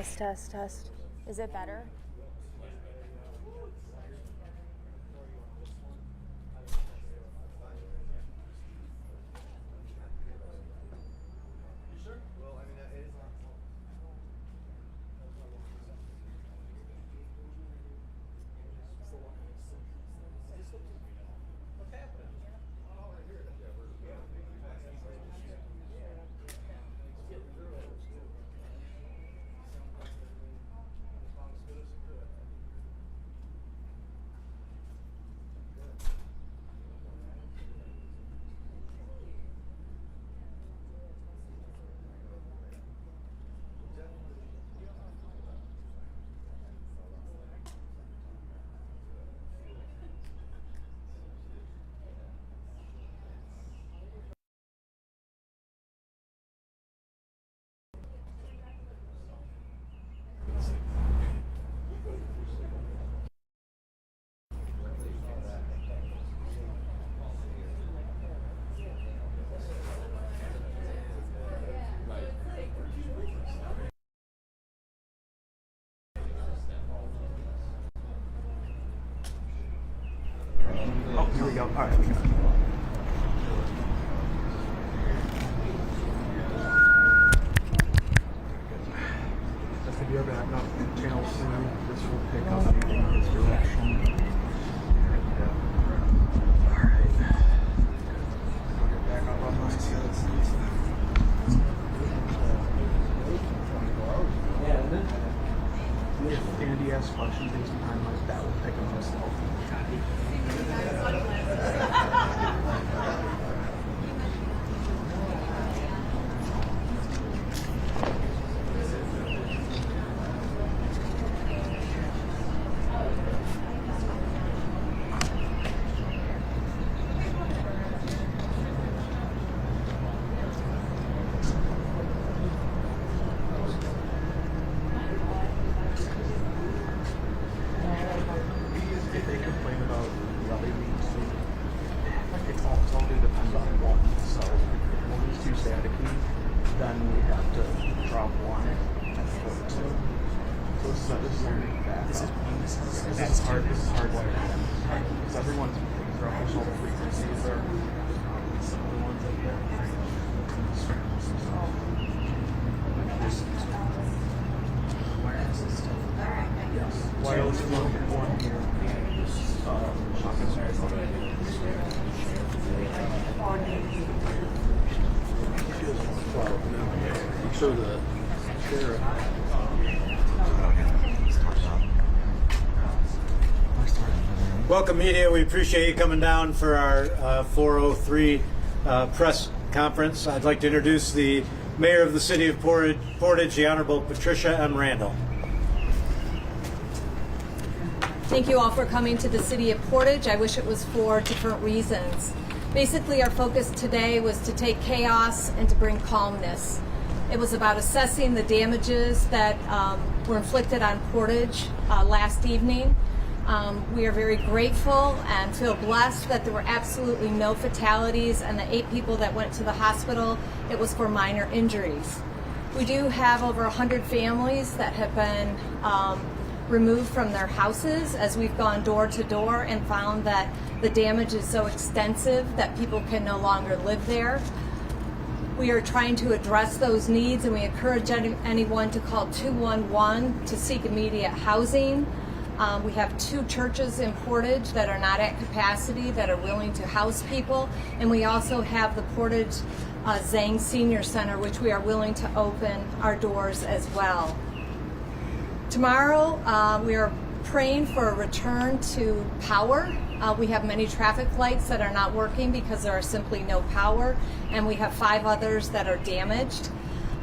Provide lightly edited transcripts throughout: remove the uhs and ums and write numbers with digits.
Test, test, test. Is it better? Oh, here we go. All right, we got it. That's the gear back up. Channel 2. This will pick up in his direction. All right. Get back up on my side. If Andy asks questions anytime like that, we'll pick him himself. If they complain about the other weeks, like it's all totally depends on one. So if one is too staticky, then we have to drop one and flip two. So this is bad. This is hard. This is hard because everyone's throughout all the frequencies are some of the ones that get yes. Wireless one here. So the Welcome, media. We appreciate you coming down for our 403 press conference. I'd like to introduce the Mayor of the City of Portage, the Honorable Patricia M. Randall. Thank you all for coming to the City of Portage. I wish it was for different reasons. Basically, our focus today was to take chaos and to bring calmness. It was about assessing the damages that were inflicted on Portage last evening. We are very grateful and feel blessed that there were absolutely no fatalities, and the 8 people that went to the hospital, it was for minor injuries. We do have over 100 families that have been removed from their houses as we've gone door to door and found that the damage is so extensive that people can no longer live there. We are trying to address those needs, and we encourage anyone to call 211 to seek immediate housing. We have 2 churches in Portage that are not at capacity that are willing to house people, and we also have the Portage Zhang Senior Center, which we are willing to open our doors as well. Tomorrow, we are praying for a return to power. We have many traffic lights that are not working because there are simply no power, and we have 5 others that are damaged.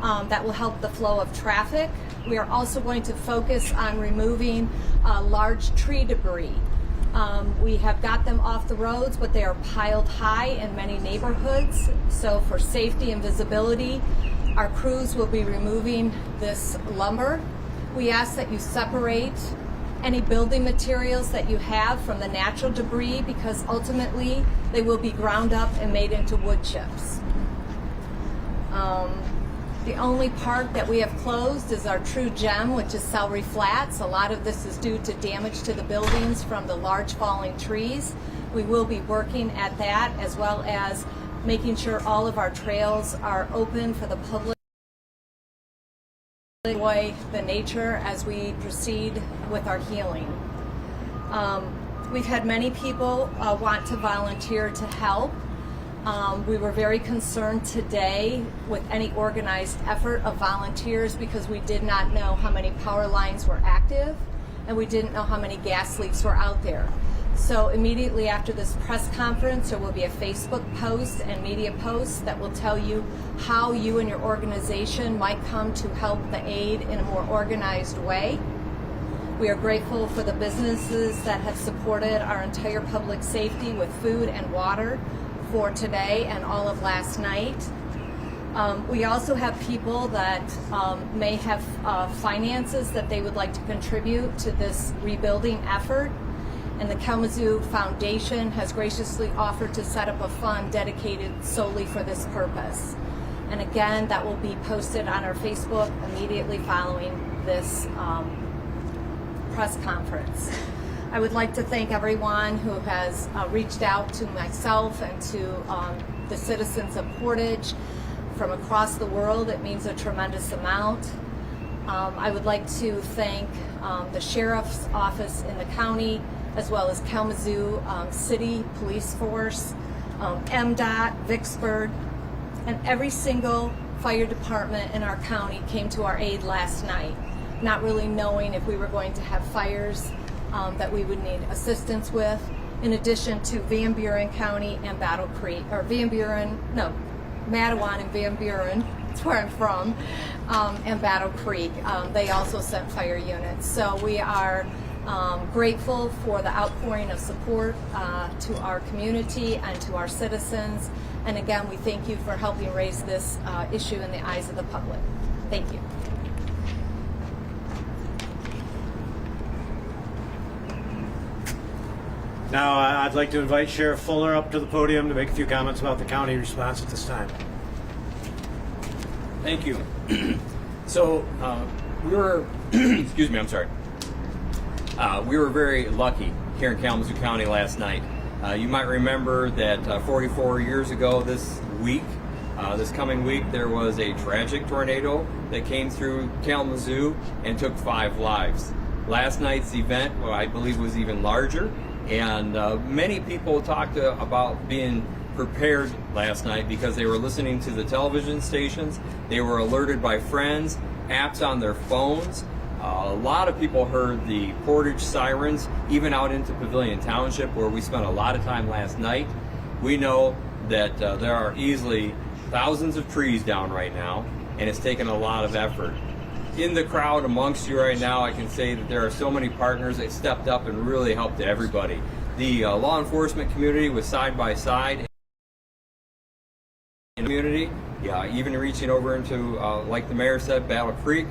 That will help the flow of traffic. We are also going to focus on removing large tree debris. We have got them off the roads, but they are piled high in many neighborhoods. So for safety and visibility, our crews will be removing this lumber. We ask that you separate any building materials that you have from the natural debris, because ultimately they will be ground up and made into wood chips. The only park that we have closed is our true gem, which is Celery Flats. A lot of this is due to damage to the buildings from the large falling trees. We will be working at that, as well as making sure all of our trails are open for the public to enjoy the nature as we proceed with our healing. We've had many people want to volunteer to help. We were very concerned today with any organized effort of volunteers because we did not know how many power lines were active and we didn't know how many gas leaks were out there. So immediately after this press conference, there will be a Facebook post and media post that will tell you how you and your organization might come to help the aid in a more organized way. We are grateful for the businesses that have supported our entire public safety with food and water for today and all of last night. We also have people that may have finances that they would like to contribute to this rebuilding effort. And the Kalamazoo Foundation has graciously offered to set up a fund dedicated solely for this purpose. And again, that will be posted on our Facebook immediately following this press conference. I would like to thank everyone who has reached out to myself and to the citizens of Portage from across the world. It means a tremendous amount. I would like to thank the Sheriff's Office in the county, as well as Kalamazoo City Police Force, MDOT, Vicksburg, and every single fire department in our county came to our aid last night, not really knowing if we were going to have fires that we would need assistance with, in addition to Van Buren County and Battle Creek, or Mattawan and Van Buren, that's where I'm from, and Battle Creek. They also sent fire units. So we are grateful for the outpouring of support to our community and to our citizens. And again, we thank you for helping raise this issue in the eyes of the public. Thank you. Now, I'd like to invite Sheriff Fuller up to the podium to make a few comments about the county response at this time. Thank you. So we were, excuse me, I'm sorry. We were very lucky here in Kalamazoo County last night. You might remember that 44 years ago this coming week, there was a tragic tornado that came through Kalamazoo and took 5 lives. Last night's event, well, I believe, was even larger. And many people talked about being prepared last night because they were listening to the television stations. They were alerted by friends, apps on their phones. A lot of people heard the Portage sirens, even out into Pavilion Township, where we spent a lot of time last night. We know that there are easily thousands of trees down right now, and it's taken a lot of effort. In the crowd amongst you right now, I can say that there are so many partners that stepped up and really helped everybody. The law enforcement community was side by side in the community, even reaching over into, like the mayor said, Battle Creek.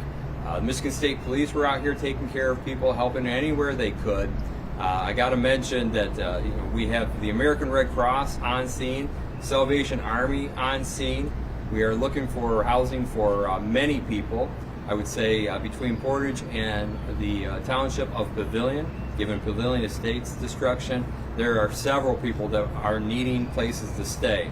Michigan State Police were out here taking care of people, helping anywhere they could. I got to mention that we have the American Red Cross on scene, Salvation Army on scene. We are looking for housing for many people. I would say between Portage and the township of Pavilion, given Pavilion Estates destruction, there are several people that are needing places to stay.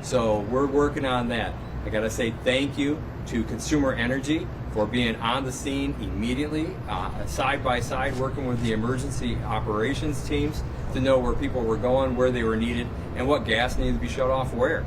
So we're working on that. I gotta say thank you to Consumer Energy for being on the scene immediately, side by side, working with the emergency operations teams to know where people were going, where they were needed, and what gas needed to be shut off where.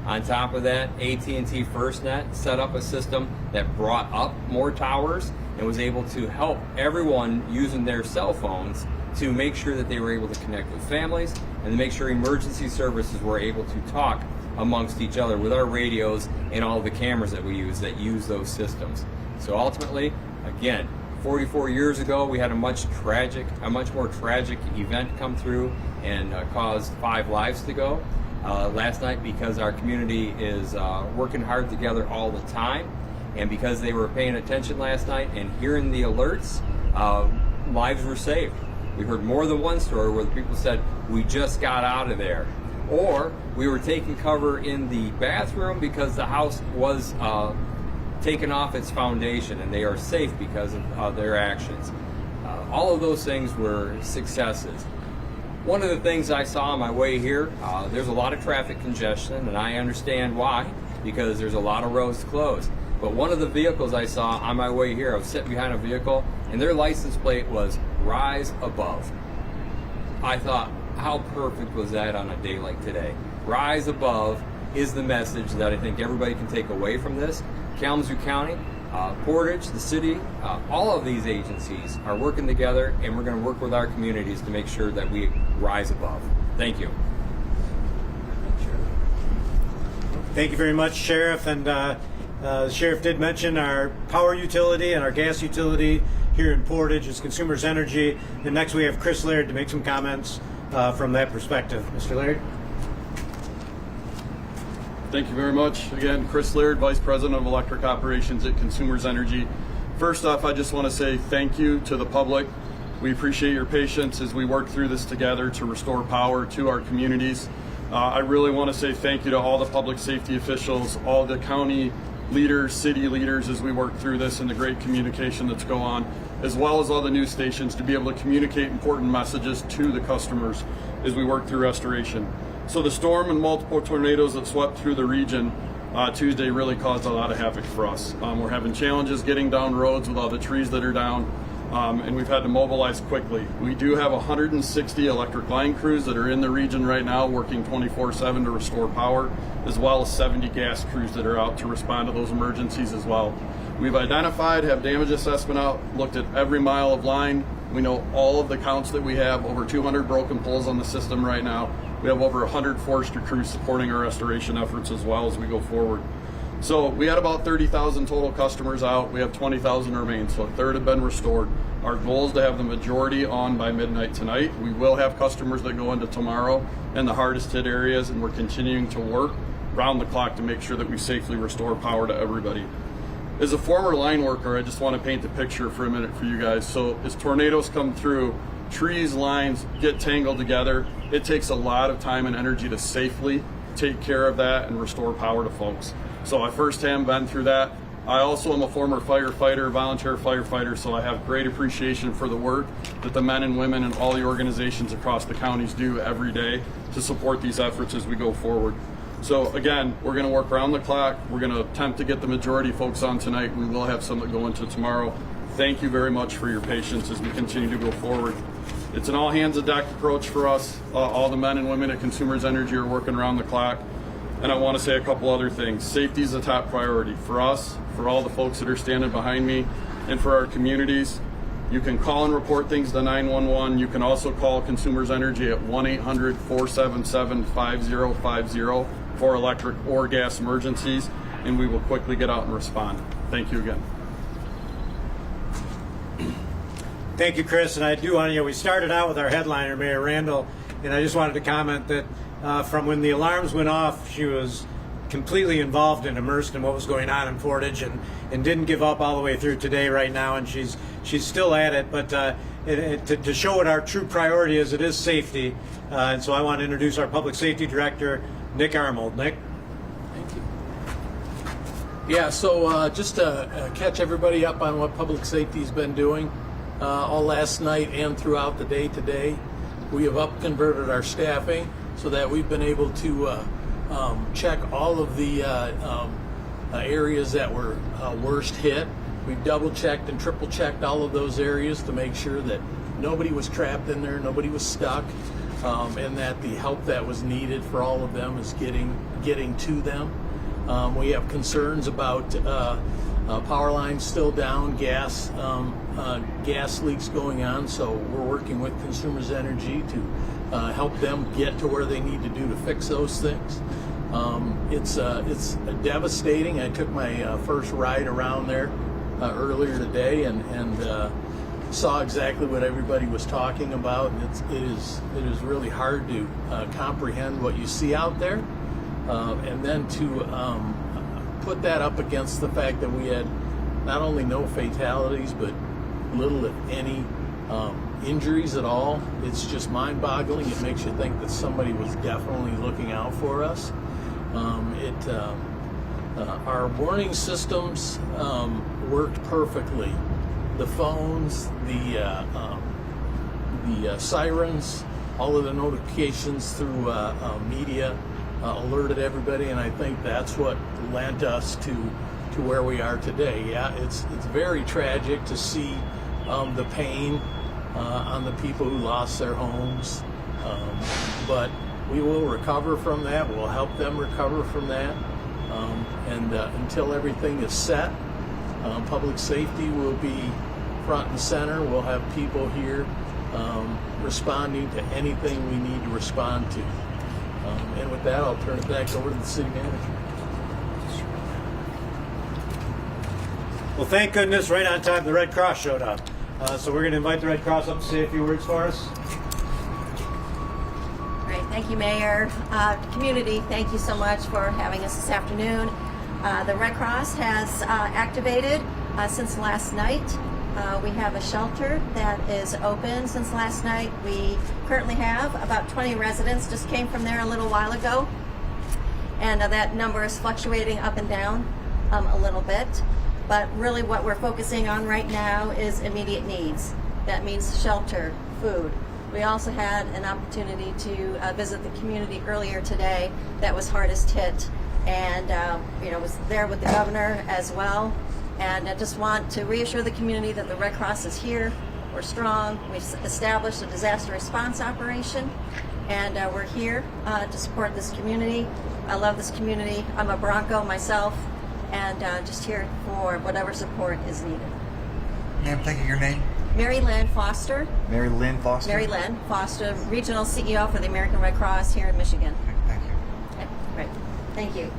On top of that, AT&T FirstNet set up a system that brought up more towers and was able to help everyone using their cell phones to make sure that they were able to connect with families and to make sure emergency services were able to talk amongst each other with our radios and all the cameras that we use that use those systems. So ultimately, again, 44 years ago, we had a much more tragic event come through and caused 5 lives to go. Last night, because our community is working hard together all the time, and because they were paying attention last night and hearing the alerts, lives were saved. We heard more than one story where the people said, we just got out of there. Or we were taking cover in the bathroom because the house was taken off its foundation, and they are safe because of their actions. All of those things were successes. One of the things I saw on my way here, there's a lot of traffic congestion, and I understand why, because there's a lot of roads closed. But one of the vehicles I saw on my way here, I was sitting behind a vehicle, and their license plate was Rise Above. I thought, how perfect was that on a day like today? Rise Above is the message that I think everybody can take away from this. Kalamazoo County, Portage, the city, all of these agencies are working together, and we're going to work with our communities to make sure that we rise above. Thank you. Thank you very much, Sheriff. And the Sheriff did mention our power utility and our gas utility here in Portage is Consumers Energy. And next we have Chris Laird to make some comments from that perspective. Mr. Laird. Thank you very much. Again, Chris Laird, Vice President of Electric Operations at Consumers Energy. First off, I just want to say thank you to the public. We appreciate your patience as we work through this together to restore power to our communities. I really want to say thank you to all the public safety officials, all the county leaders, city leaders as we work through this and the great communication that's going on, as well as all the news stations to be able to communicate important messages to the customers as we work through restoration. So the storm and multiple tornadoes that swept through the region Tuesday really caused a lot of havoc for us. We're having challenges getting down roads with all the trees that are down, and we've had to mobilize quickly. We do have 160 electric line crews that are in the region right now working 24/7 to restore power, as well as 70 gas crews that are out to respond to those emergencies as well. We've identified, have damage assessment out, looked at every mile of line. We know all of the counts that we have, over 200 broken poles on the system right now. We have over 100 forestry crews supporting our restoration efforts as well as we go forward. So we had about 30,000 total customers out. We have 20,000 remain, so a third have been restored. Our goal is to have the majority on by midnight tonight. We will have customers that go into tomorrow in the hardest hit areas, and we're continuing to work round the clock to make sure that we safely restore power to everybody. As a former line worker, I just want to paint the picture for a minute for you guys. So as tornadoes come through, trees, lines get tangled together. It takes a lot of time and energy to safely take care of that and restore power to folks. So I firsthand been through that. I also am a former firefighter, volunteer firefighter, so I have great appreciation for the work that the men and women and all the organizations across the counties do every day to support these efforts as we go forward. So again, we're going to work around the clock. We're going to attempt to get the majority of folks on tonight. We will have some that go into tomorrow. Thank you very much for your patience as we continue to go forward. It's an all hands on deck approach for us. All the men and women at Consumers Energy are working around the clock. And I want to say a couple other things. Safety is a top priority for us, for all the folks that are standing behind me, and for our communities. You can call and report things to 911. You can also call Consumers Energy at 1-800-477-5050 for electric or gas emergencies, and we will quickly get out and respond. Thank you again. Thank you, Chris. And I do want to, we started out with our headliner, Mayor Randall, and I just wanted to comment that from when the alarms went off, she was completely involved and immersed in what was going on in Portage and didn't give up all the way through today right now, and she's still at it. But to show what our true priority is, it is safety. And so I want to introduce our Public Safety Director, Nick Armold. Nick? Thank you. Yeah, so just to catch everybody up on what public safety's been doing all last night and throughout the day today, we have up-converted our staffing so that we've been able to check all of the areas that were worst hit. We've double-checked and triple-checked all of those areas to make sure that nobody was trapped in there, nobody was stuck, and that the help that was needed for all of them is getting to them. We have concerns about power lines still down, gas leaks going on, so we're working with Consumers Energy to help them get to where they need to do to fix those things. It's devastating. I took my first ride around there earlier today and saw exactly what everybody was talking about. It is really hard to comprehend what you see out there, and then to put that up against the fact that we had not only no fatalities but little if any injuries at all. It's just mind-boggling. It makes you think that somebody was definitely looking out for us. Our warning systems worked perfectly. The phones, the sirens, all of the notifications through media alerted everybody, and I think that's what led us to where we are today. Yeah, it's very tragic to see the pain on the people who lost their homes, but we will recover from that. We'll help them recover from that, and until everything is set, public safety will be front and center. We'll have people here responding to anything we need to respond to. And with that, I'll turn it back over to the city manager. Well, thank goodness, right on time, the Red Cross showed up. So we're going to invite the Red Cross up to say a few words for us. Great, thank you, Mayor. Community, thank you so much for having us this afternoon. The Red Cross has activated since last night. We have a shelter that is open since last night. We currently have about 20 residents, just came from there a little while ago. And that number is fluctuating up and down a little bit. But really what we're focusing on right now is immediate needs. That means shelter, food. We also had an opportunity to visit the community earlier today that was hardest hit. And was there with the governor as well. And I just want to reassure the community that the Red Cross is here. We're strong. We've established a disaster response operation, and we're here to support this community. I love this community. I'm a Bronco myself, and just here for whatever support is needed. Ma'am, thank you. Your name? Mary Lynn Foster. Mary Lynn Foster? Mary Lynn Foster, Regional CEO for the American Red Cross here in Michigan. Okay, thank you. Okay, right. Thank you.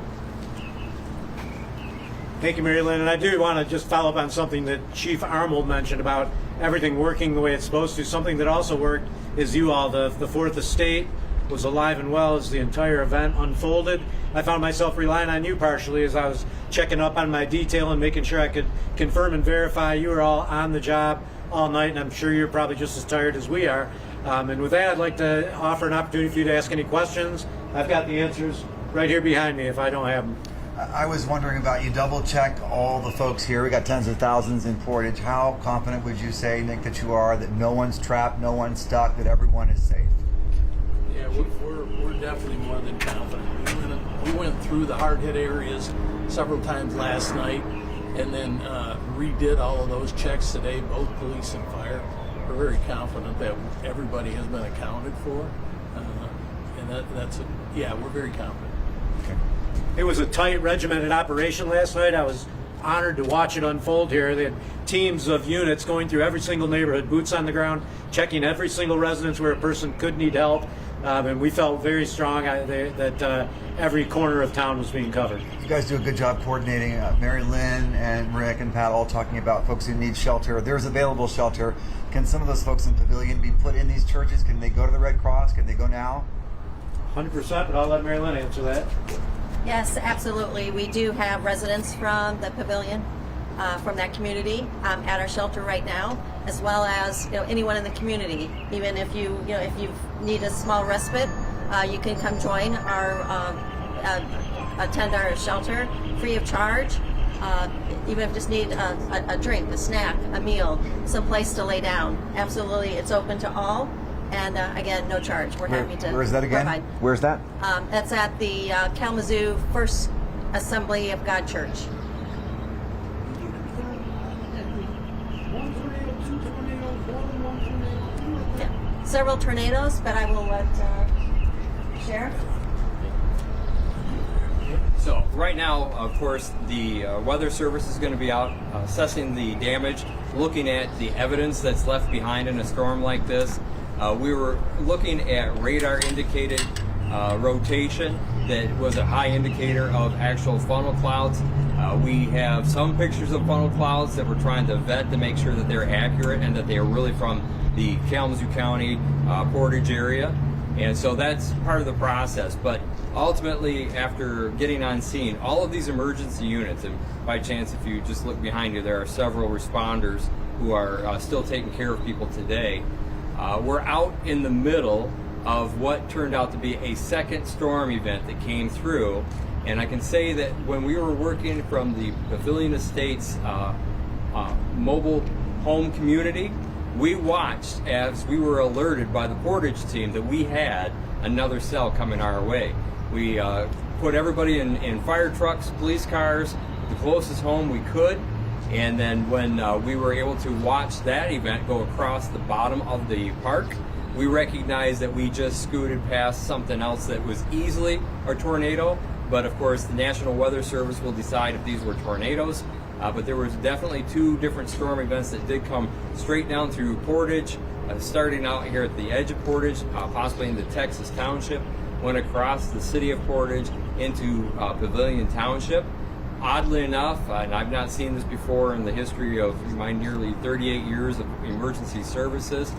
Thank you, Mary Lynn. And I do want to just follow up on something that Chief Arnold mentioned about everything working the way it's supposed to. Something that also worked is you all. The Fourth Estate was alive and well as the entire event unfolded. I found myself relying on you partially as I was checking up on my detail and making sure I could confirm and verify you were all on the job all night, and I'm sure you're probably just as tired as we are. And with that, I'd like to offer an opportunity for you to ask any questions. I've got the answers right here behind me if I don't have them. I was wondering about, you double-checked all the folks here. We got tens of thousands in Portage. How confident would you say, Nick, that you are that no one's trapped, no one's stuck, that everyone is safe? Yeah, we're definitely more than confident. We went through the hard-hit areas several times last night, and then redid all of those checks today, both police and fire. We're very confident that everybody has been accounted for, and we're very confident. Okay. It was a tight, regimented operation last night. I was honored to watch it unfold here. They had teams of units going through every single neighborhood, boots on the ground, checking every single residence where a person could need help. And we felt very strong that every corner of town was being covered. You guys do a good job coordinating. Mary Lynn and Rick and Pat all talking about folks who need shelter. There's available shelter. Can some of those folks in Pavilion be put in these churches? Can they go to the Red Cross? Can they go now? 100%, but I'll let Mary Lynn answer that. Yes, absolutely. We do have residents from the Pavilion, from that community, at our shelter right now, as well as anyone in the community. Even if you need a small respite, you can come join our attend our shelter free of charge. Even if you just need a drink, a snack, a meal, some place to lay down. Absolutely, it's open to all. And again, no charge. We're happy to. Where is that again? Provide. Where's that? That's at the Kalamazoo First Assembly of God Church. Yeah. Several tornadoes, but I will let Sheriff. So right now, of course, the Weather Service is going to be out assessing the damage, looking at the evidence that's left behind in a storm like this. We were looking at radar indicated rotation that was a high indicator of actual funnel clouds. We have some pictures of funnel clouds that we're trying to vet to make sure that they're accurate and that they are really from the Kalamazoo County Portage area. And so that's part of the process. But ultimately, after getting on scene, all of these emergency units, and by chance, if you just look behind you, there are several responders who are still taking care of people today. We're out in the middle of what turned out to be a second storm event that came through, And I can say that when we were working from the Pavilion Estates mobile home community, we watched as we were alerted by the Portage team that we had another cell coming our way. We put everybody in fire trucks, police cars, the closest home we could, and then when we were able to watch that event go across the bottom of the park, we recognized that we just scooted past something else that was easily a tornado. But of course, the National Weather Service will decide if these were tornadoes. But there was definitely two different storm events that did come straight down through Portage, starting out here at the edge of Portage, possibly into Texas Township, went across the city of Portage into Pavilion Township. Oddly enough, and I've not seen this before in the history of my nearly 38 years of emergency services,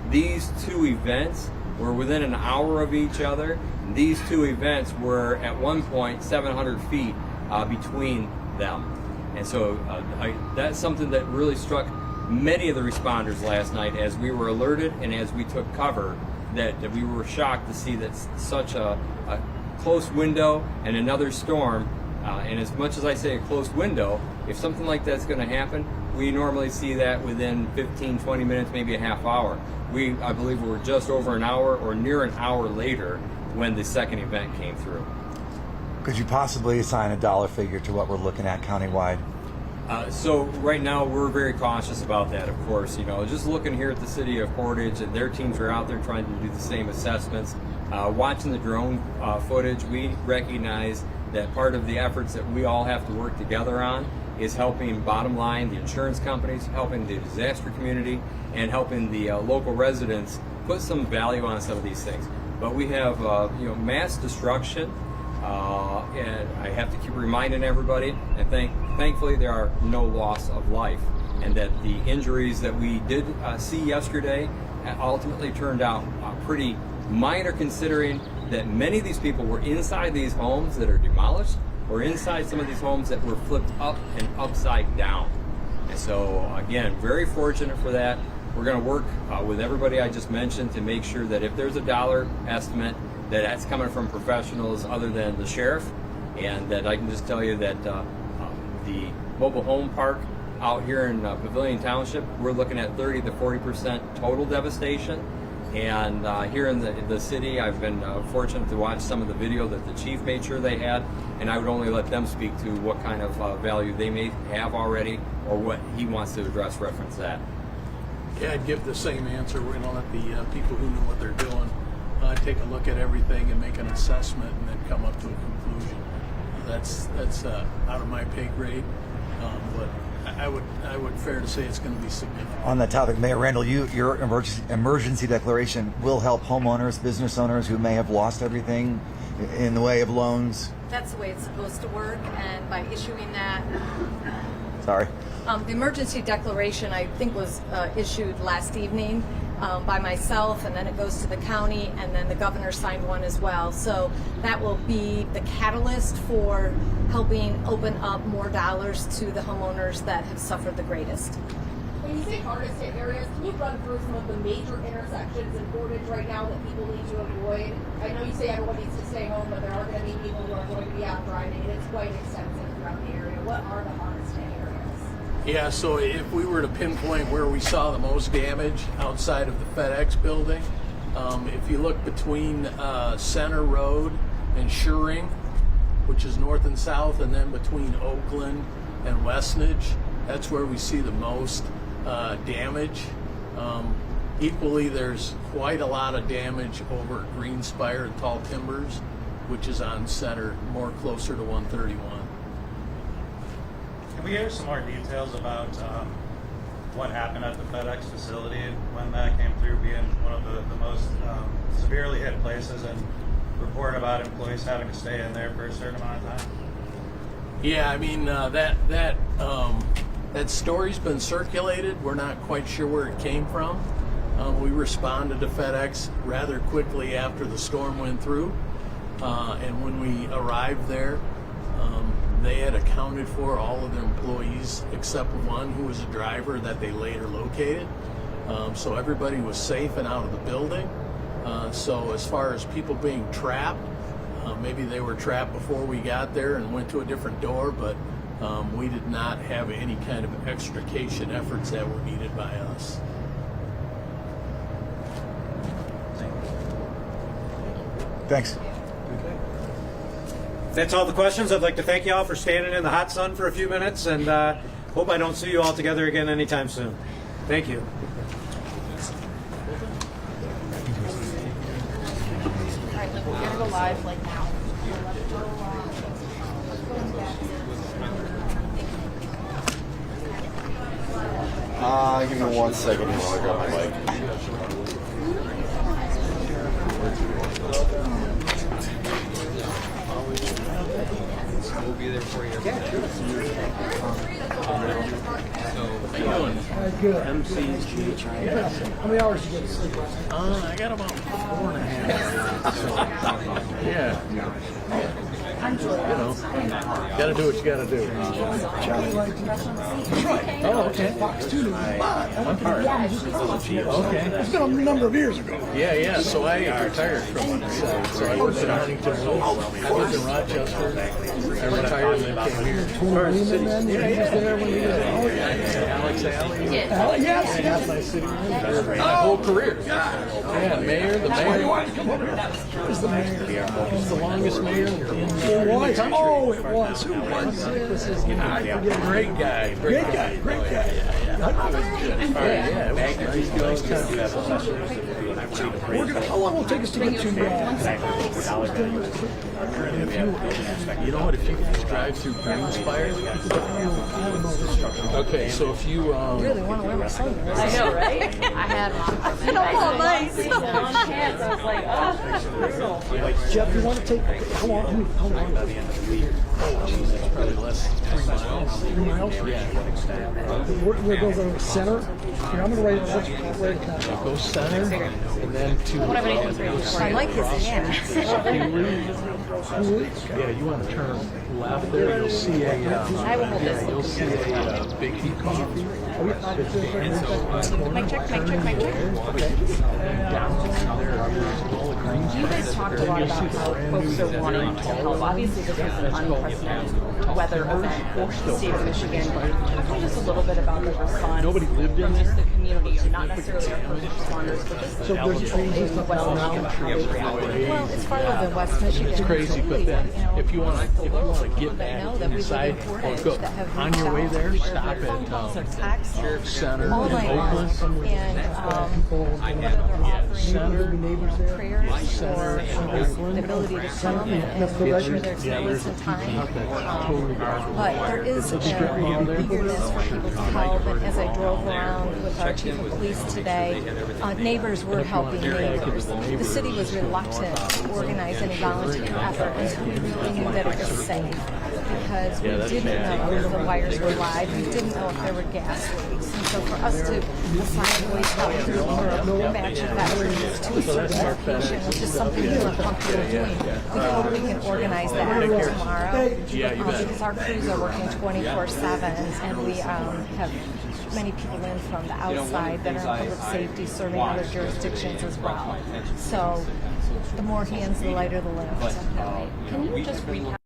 these two events were within an hour of each other. These two events were at one point 700 feet between them. And so that's something that really struck many of the responders last night as we were alerted and as we took cover, that we were shocked to see that such a close window and another storm. And as much as I say a close window, if something like that's going to happen, we normally see that within 15, 20 minutes, maybe a half hour. I believe we were just over an hour or near an hour later when the second event came through. Could you possibly assign a dollar figure to what we're looking at countywide? So right now we're very cautious about that, of course. Just looking here at the city of Portage, and their teams are out there trying to do the same assessments. Watching the drone footage, we recognize that part of the efforts that we all have to work together on is helping, bottom line, the insurance companies, helping the disaster community, and helping the local residents put some value on some of these things. But we have mass destruction, and I have to keep reminding everybody, and thankfully there are no loss of life, and that the injuries that we did see yesterday ultimately turned out pretty minor, considering that many of these people were inside these homes that are demolished, or inside some of these homes that were flipped up and upside down. And so again, very fortunate for that. We're going to work with everybody I just mentioned to make sure that if there's a dollar estimate, that that's coming from professionals other than the sheriff, and that I can just tell you that the mobile home park out here in Pavilion Township, we're looking at 30 to 40% total devastation. And here in the city, I've been fortunate to watch some of the video that the chief made sure they had, and I would only let them speak to what kind of value they may have already, or what he wants to address, reference that. Yeah, I'd give the same answer. We're going to let the people who know what they're doing take a look at everything and make an assessment, and then come up to a conclusion. That's out of my pay grade, but I would fair to say it's going to be significant. On that topic, Mayor Randall, your emergency declaration will help homeowners, business owners who may have lost everything in the way of loans. That's the way it's supposed to work, and by issuing that, Sorry. the emergency declaration, I think, was issued last evening by myself, and then it goes to the county, and then the governor signed one as well. So that will be the catalyst for helping open up more dollars to the homeowners that have suffered the greatest. When you say hardest hit areas, can you run through some of the major intersections in Portage right now that people need to avoid? I know you say everyone needs to stay home, but there are going to be people who are going to be out driving, and it's quite extensive throughout the area. What are the hardest hit areas? Yeah, so if we were to pinpoint where we saw the most damage outside of the FedEx building, if you look between Center Road and Schuring, which is north and south, and then between Oakland and Westnedge, that's where we see the most damage. Equally, there's quite a lot of damage over at Greenspire and Tall Timbers, which is on Center, more closer to 131. Can we hear some more details about what happened at the FedEx facility when that came through, being one of the most severely hit places, and report about employees having to stay in there for a certain amount of time? Yeah, I mean, that story's been circulated. We're not quite sure where it came from. We responded to FedEx rather quickly after the storm went through, and when we arrived there, they had accounted for all of their employees except one who was a driver that they later located. So everybody was safe and out of the building. So as far as people being trapped, Maybe they were trapped before we got there and went to a different door, but we did not have any kind of extrication efforts that were needed by us. Thanks. If that's all the questions, I'd like to thank you all for standing in the hot sun for a few minutes, and hope I don't see you all together again anytime soon. Thank you. Alright, we're gonna go live like now. Give me 1 second while I grab my mic. We'll be there for you. How many hours did you get to sleep? I got about 4.5. Yeah. You know, gotta do what you gotta do. Oh, okay. Okay. It's been a number of years ago. Yeah. So I retired from it. So I worked in Huntington. I lived in Rochester. I retired and then came here. Yeah, he was there when he was Alex Alley. yes. That's my city. My whole career. Yeah, mayor. The mayor. Was the mayor. He's the longest mayor in It the was. country. Oh, it was. Who was it? Great guy. Great guy. Great guy. We're gonna. How long will it take us to get to? You know what? If you guys drive through Greenspire. Okay, so if you Really want to wear my sunglasses. I know, right? I had one. Oh, nice. I was like, oh. Jeff, you want to take? How long? How long? probably less than 3 miles. 3 miles? Yeah. We're gonna go to the center. Here, I'm gonna write it down. Go center and then to. I like his hands. Yeah, you want to turn left there. You'll see a. I will hold this. You'll see a big heat coffee. Mic check, mic check, mic check. You guys talked a lot about how folks are wanting to help. Obviously, this is an unprecedented weather event for the state of Michigan. Talk to us a little bit about the response Nobody lived in from just there? the community, or not necessarily our first responders, but just So there's changes up West now. Michigan. Well, it's farther than West Michigan. It's crazy, but then if you want to get They know that back we inside live in or Portage go that have on reached your way out there, to stop their phone calls or at texts Sheriff Center in all night long, Oakland. and whether they're offering prayers Center or in Oakland. the ability to come and make sure they're experiencing some time. But there is an eagerness for people to help, and as I drove around with our chief of police today, neighbors were helping neighbors. The city was reluctant to organize any volunteer effort until we really knew that it was safe, because we didn't know if the wires were live, we didn't know if there were gas leaks. And so for us to assign Boy Scouts to a batch of veterans to a certain location, which is something we were comfortable doing, we hope we can organize that tomorrow. Because our crews are working 24/7, and we have many people in from the outside that are in public safety serving other jurisdictions as well. So the more hands, the lighter the lift. Can you just recap?